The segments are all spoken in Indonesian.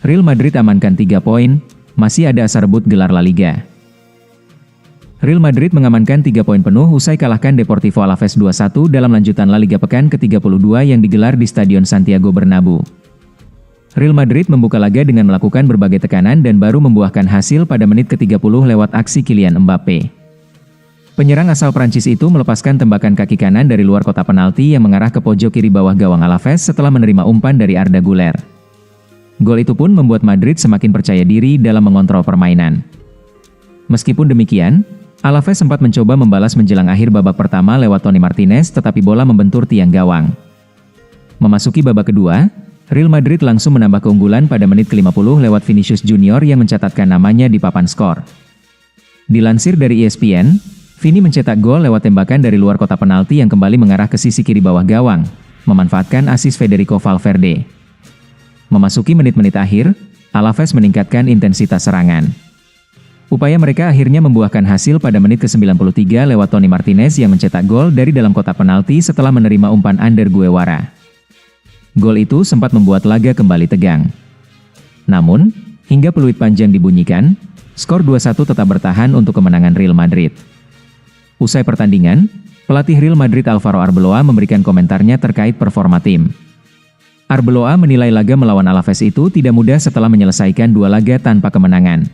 Real Madrid amankan 3 poin, masih ada asa rebut gelar La Liga. Real Madrid mengamankan 3 poin penuh usai kalahkan Deportivo Alaves 2-1 dalam lanjutan La Liga pekan ke-32 yang digelar di Stadion Santiago Bernabeu. Real Madrid membuka laga dengan melakukan berbagai tekanan dan baru membuahkan hasil pada menit ke-30 lewat aksi Kylian Mbappe. Penyerang asal Prancis itu melepaskan tembakan kaki kanan dari luar kotak penalti yang mengarah ke pojok kiri bawah gawang Alaves setelah menerima umpan dari Arda Güler. Gol itu pun membuat Madrid semakin percaya diri dalam mengontrol permainan. Meskipun demikian, Alaves sempat mencoba membalas menjelang akhir babak pertama lewat Toni Martinez tetapi bola membentur tiang gawang. Memasuki babak kedua, Real Madrid langsung menambah keunggulan pada menit ke-50 lewat Vinicius Junior yang mencatatkan namanya di papan skor. Dilansir dari ESPN, Vini mencetak gol lewat tembakan dari luar kotak penalti yang kembali mengarah ke sisi kiri bawah gawang, memanfaatkan asis Federico Valverde. Memasuki menit-menit akhir, Alaves meningkatkan intensitas serangan. Upaya mereka akhirnya membuahkan hasil pada menit ke-93 lewat Toni Martinez yang mencetak gol dari dalam kotak penalti setelah menerima umpan Ander Guevara. Gol itu sempat membuat laga kembali tegang. Namun, hingga peluit panjang dibunyikan, skor 2-1 tetap bertahan untuk kemenangan Real Madrid. Usai pertandingan, pelatih Real Madrid Alvaro Arbeloa memberikan komentarnya terkait performa tim. Arbeloa menilai laga melawan Alaves itu tidak mudah setelah menyelesaikan 2 laga tanpa kemenangan.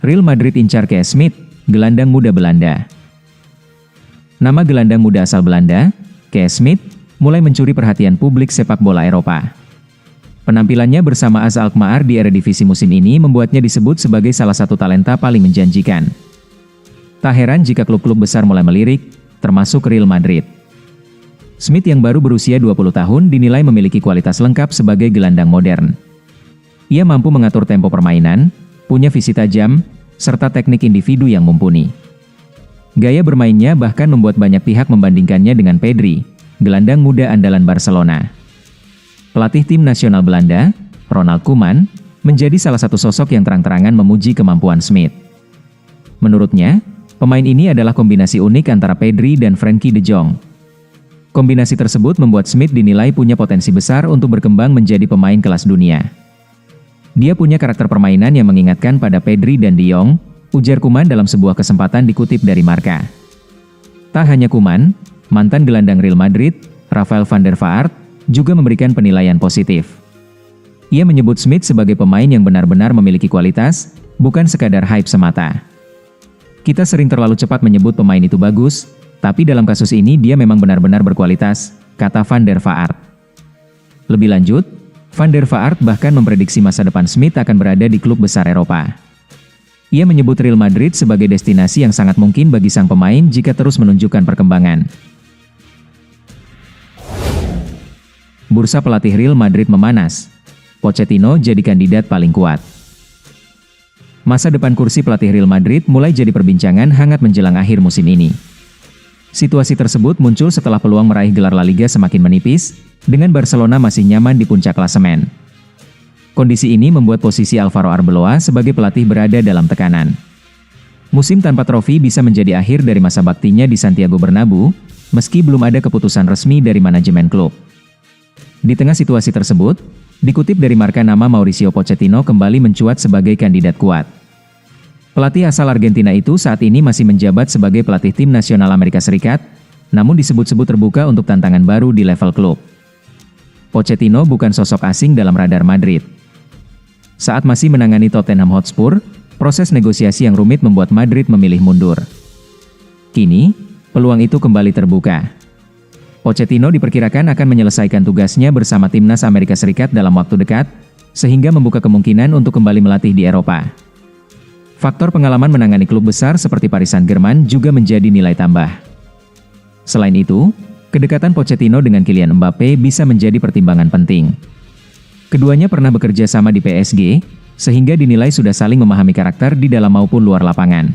Real Madrid incar Kees Smit, gelandang muda Belanda. Nama gelandang muda asal Belanda, Kees Smit, mulai mencuri perhatian publik sepak bola Eropa. Penampilannya bersama AZ Alkmaar di Eredivisie musim ini membuatnya disebut sebagai salah satu talenta paling menjanjikan. Tak heran jika klub-klub besar mulai melirik, termasuk Real Madrid. Smit yang baru berusia 20 tahun dinilai memiliki kualitas lengkap sebagai gelandang modern. Ia mampu mengatur tempo permainan, punya visi tajam, serta teknik individu yang mumpuni. Gaya bermainnya bahkan membuat banyak pihak membandingkannya dengan Pedri, gelandang muda andalan Barcelona. Pelatih tim nasional Belanda, Ronald Koeman, menjadi salah satu sosok yang terang-terangan memuji kemampuan Smit. Menurutnya, pemain ini adalah kombinasi unik antara Pedri dan Frenkie de Jong. Kombinasi tersebut membuat Smit dinilai punya potensi besar untuk berkembang menjadi pemain kelas dunia. Dia punya karakter permainan yang mengingatkan pada Pedri dan de Jong, ujar Koeman dalam sebuah kesempatan dikutip dari Marca. Tak hanya Koeman, mantan gelandang Real Madrid, Rafael van der Vaart, juga memberikan penilaian positif. Ia menyebut Smit sebagai pemain yang benar-benar memiliki kualitas, bukan sekadar hype semata. Kita sering terlalu cepat menyebut pemain itu bagus, tapi dalam kasus ini dia memang benar-benar berkualitas, kata van der Vaart. Lebih lanjut, van der Vaart bahkan memprediksi masa depan Smit akan berada di klub besar Eropa. Ia menyebut Real Madrid sebagai destinasi yang sangat mungkin bagi sang pemain jika terus menunjukkan perkembangan. Bursa pelatih Real Madrid memanas. Pochettino jadi kandidat paling kuat. Masa depan kursi pelatih Real Madrid mulai jadi perbincangan hangat menjelang akhir musim ini. Situasi tersebut muncul setelah peluang meraih gelar La Liga semakin menipis, dengan Barcelona masih nyaman di puncak klasemen. Kondisi ini membuat posisi Alvaro Arbeloa sebagai pelatih berada dalam tekanan. Musim tanpa trofi bisa menjadi akhir dari masa baktinya di Santiago Bernabeu, meski belum ada keputusan resmi dari manajemen klub. Di tengah situasi tersebut, dikutip dari Marca nama Mauricio Pochettino kembali mencuat sebagai kandidat kuat. Pelatih asal Argentina itu saat ini masih menjabat sebagai pelatih tim nasional Amerika Serikat, namun disebut-sebut terbuka untuk tantangan baru di level klub. Pochettino bukan sosok asing dalam radar Madrid. Saat masih menangani Tottenham Hotspur, proses negosiasi yang rumit membuat Madrid memilih mundur. Kini, peluang itu kembali terbuka. Pochettino diperkirakan akan menyelesaikan tugasnya bersama timnas Amerika Serikat dalam waktu dekat, sehingga membuka kemungkinan untuk kembali melatih di Eropa. Faktor pengalaman menangani klub besar seperti Paris Saint-Germain juga menjadi nilai tambah. Selain itu, kedekatan Pochettino dengan Kylian Mbappe bisa menjadi pertimbangan penting. Keduanya pernah bekerja sama di PSG, sehingga dinilai sudah saling memahami karakter di dalam maupun luar lapangan.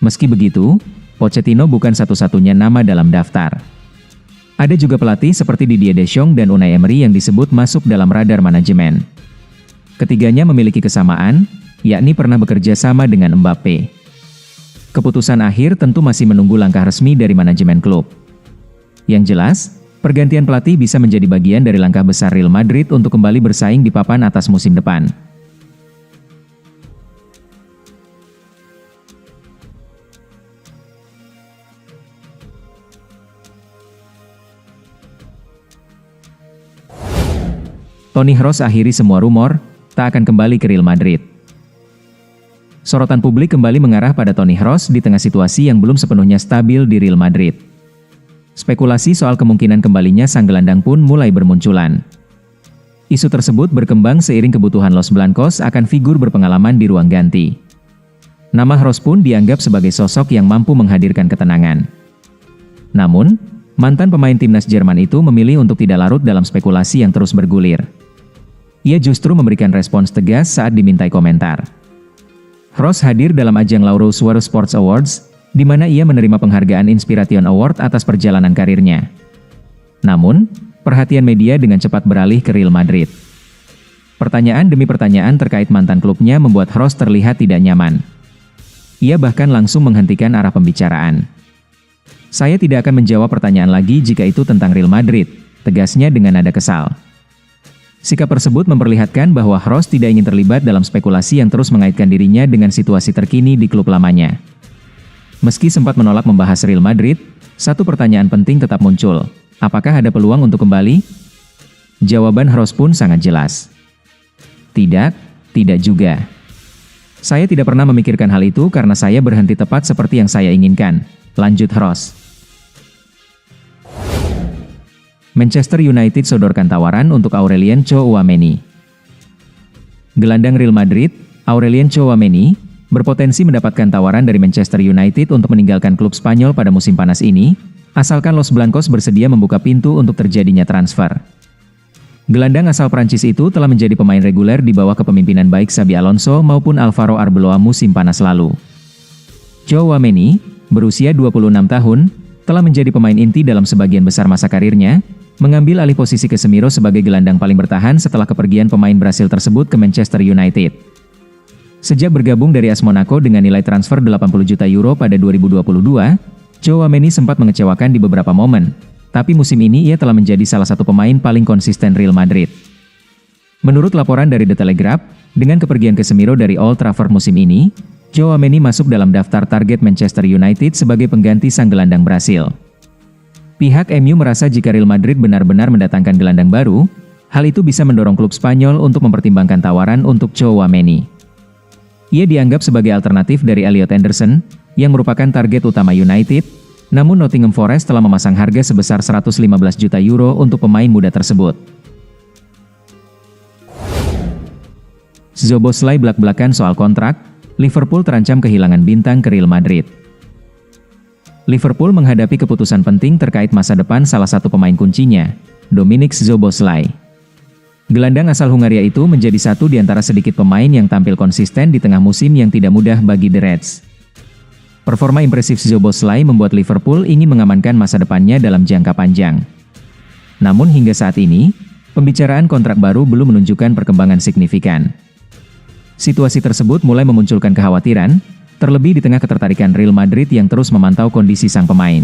Meski begitu, Pochettino bukan satu-satunya nama dalam daftar. Ada juga pelatih seperti Didier Deschamps dan Unai Emery yang disebut masuk dalam radar manajemen. Ketiganya memiliki kesamaan, yakni pernah bekerja sama dengan Mbappe. Keputusan akhir tentu masih menunggu langkah resmi dari manajemen klub. Yang jelas, Pergantian pelatih bisa menjadi bagian dari langkah besar Real Madrid untuk kembali bersaing di papan atas musim depan. Toni Kroos akhiri semua rumor, tak akan kembali ke Real Madrid. Sorotan publik kembali mengarah pada Toni Kroos di tengah situasi yang belum sepenuhnya stabil di Real Madrid. Spekulasi soal kemungkinan kembalinya sang gelandang pun mulai bermunculan. Isu tersebut berkembang seiring kebutuhan Los Blancos akan figur berpengalaman di ruang ganti. Nama Kroos pun dianggap sebagai sosok yang mampu menghadirkan ketenangan. Namun, mantan pemain timnas Jerman itu memilih untuk tidak larut dalam spekulasi yang terus bergulir. Ia justru memberikan respons tegas saat dimintai komentar. Kroos hadir dalam ajang Lauro Suarez Sports Awards, di mana ia menerima penghargaan Inspiration Award atas perjalanan karirnya. Namun, perhatian media dengan cepat beralih ke Real Madrid. Pertanyaan demi pertanyaan terkait mantan klubnya membuat Kroos terlihat tidak nyaman. Ia bahkan langsung menghentikan arah pembicaraan. "Saya tidak akan menjawab pertanyaan lagi jika itu tentang Real Madrid," tegasnya dengan nada kesal. Sikap tersebut memperlihatkan bahwa Kroos tidak ingin terlibat dalam spekulasi yang terus mengaitkan dirinya dengan situasi terkini di klub lamanya. Meski sempat menolak membahas Real Madrid, satu pertanyaan penting tetap muncul. Apakah ada peluang untuk kembali? Jawaban Kroos pun sangat jelas. Tidak, tidak juga. Saya tidak pernah memikirkan hal itu karena saya berhenti tepat seperti yang saya inginkan, lanjut Kroos. Manchester United sodorkan tawaran untuk Aurelien Tchouaméni. Gelandang Real Madrid, Aurelien Tchouaméni, berpotensi mendapatkan tawaran dari Manchester United untuk meninggalkan klub Spanyol pada musim panas ini, asalkan Los Blancos bersedia membuka pintu untuk terjadinya transfer. Gelandang asal Prancis itu telah menjadi pemain reguler di bawah kepemimpinan baik Xabi Alonso maupun Alvaro Arbeloa musim panas lalu. Tchouaméni, berusia 26 tahun, telah menjadi pemain inti dalam sebagian besar masa karirnya, mengambil alih posisi Casemiro sebagai gelandang paling bertahan setelah kepergian pemain Brasil tersebut ke Manchester United. Sejak bergabung dari AS Monaco dengan nilai transfer 80 juta euro pada 2022, Tchouaméni sempat mengecewakan di beberapa momen, tapi musim ini ia telah menjadi salah satu pemain paling konsisten Real Madrid. Menurut laporan dari The Telegraph, dengan kepergian Casemiro dari Old Trafford musim ini, Tchouaméni masuk dalam daftar target Manchester United sebagai pengganti sang gelandang Brasil. Pihak MU merasa jika Real Madrid benar-benar mendatangkan gelandang baru, hal itu bisa mendorong klub Spanyol untuk mempertimbangkan tawaran untuk Tchouaméni. Ia dianggap sebagai alternatif dari Elliot Anderson, yang merupakan target utama United, namun Nottingham Forest telah memasang harga sebesar 115 juta euro untuk pemain muda tersebut. Szoboszlai belak-belakan soal kontrak, Liverpool terancam kehilangan bintang ke Real Madrid. Liverpool menghadapi keputusan penting terkait masa depan salah satu pemain kuncinya, Dominik Szoboszlai. Gelandang asal Hungaria itu menjadi satu di antara sedikit pemain yang tampil konsisten di tengah musim yang tidak mudah bagi The Reds. Performa impresif Szoboszlai membuat Liverpool ingin mengamankan masa depannya dalam jangka panjang. Namun hingga saat ini, pembicaraan kontrak baru belum menunjukkan perkembangan signifikan. Situasi tersebut mulai memunculkan kekhawatiran, terlebih di tengah ketertarikan Real Madrid yang terus memantau kondisi sang pemain.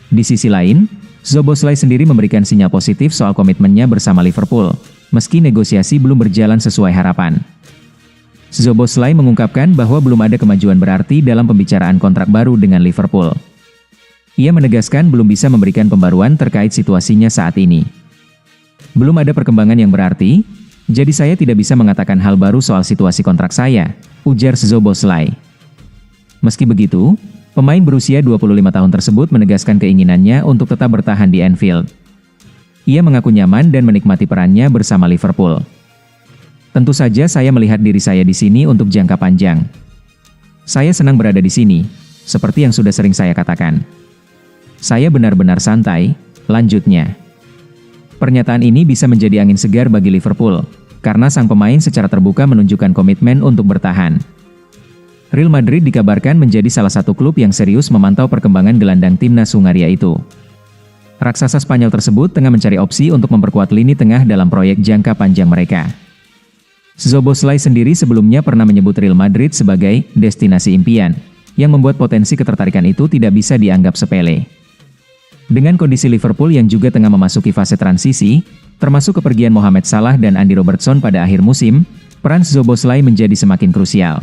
Di sisi lain, Szoboszlai sendiri memberikan sinyal positif soal komitmennya bersama Liverpool, meski negosiasi belum berjalan sesuai harapan. Szoboszlai mengungkapkan bahwa belum ada kemajuan berarti dalam pembicaraan kontrak baru dengan Liverpool. Ia menegaskan belum bisa memberikan pembaruan terkait situasinya saat ini. Belum ada perkembangan yang berarti, jadi saya tidak bisa mengatakan hal baru soal situasi kontrak saya, ujar Szoboszlai. Meski begitu, pemain berusia 25 tahun tersebut menegaskan keinginannya untuk tetap bertahan di Anfield. Ia mengaku nyaman dan menikmati perannya bersama Liverpool. Tentu saja saya melihat diri saya di sini untuk jangka panjang. Saya senang berada di sini, seperti yang sudah sering saya katakan. Saya benar-benar santai, lanjutnya. Pernyataan ini bisa menjadi angin segar bagi Liverpool, karena sang pemain secara terbuka menunjukkan komitmen untuk bertahan. Real Madrid dikabarkan menjadi salah satu klub yang serius memantau perkembangan gelandang timnas Hungaria itu. Raksasa Spanyol tersebut tengah mencari opsi untuk memperkuat lini tengah dalam proyek jangka panjang mereka. Szoboszlai sendiri sebelumnya pernah menyebut Real Madrid sebagai destinasi impian, yang membuat potensi ketertarikan itu tidak bisa dianggap sepele. Dengan kondisi Liverpool yang juga tengah memasuki fase transisi, termasuk kepergian Mohamed Salah dan Andy Robertson pada akhir musim, peran Szoboszlai menjadi semakin krusial.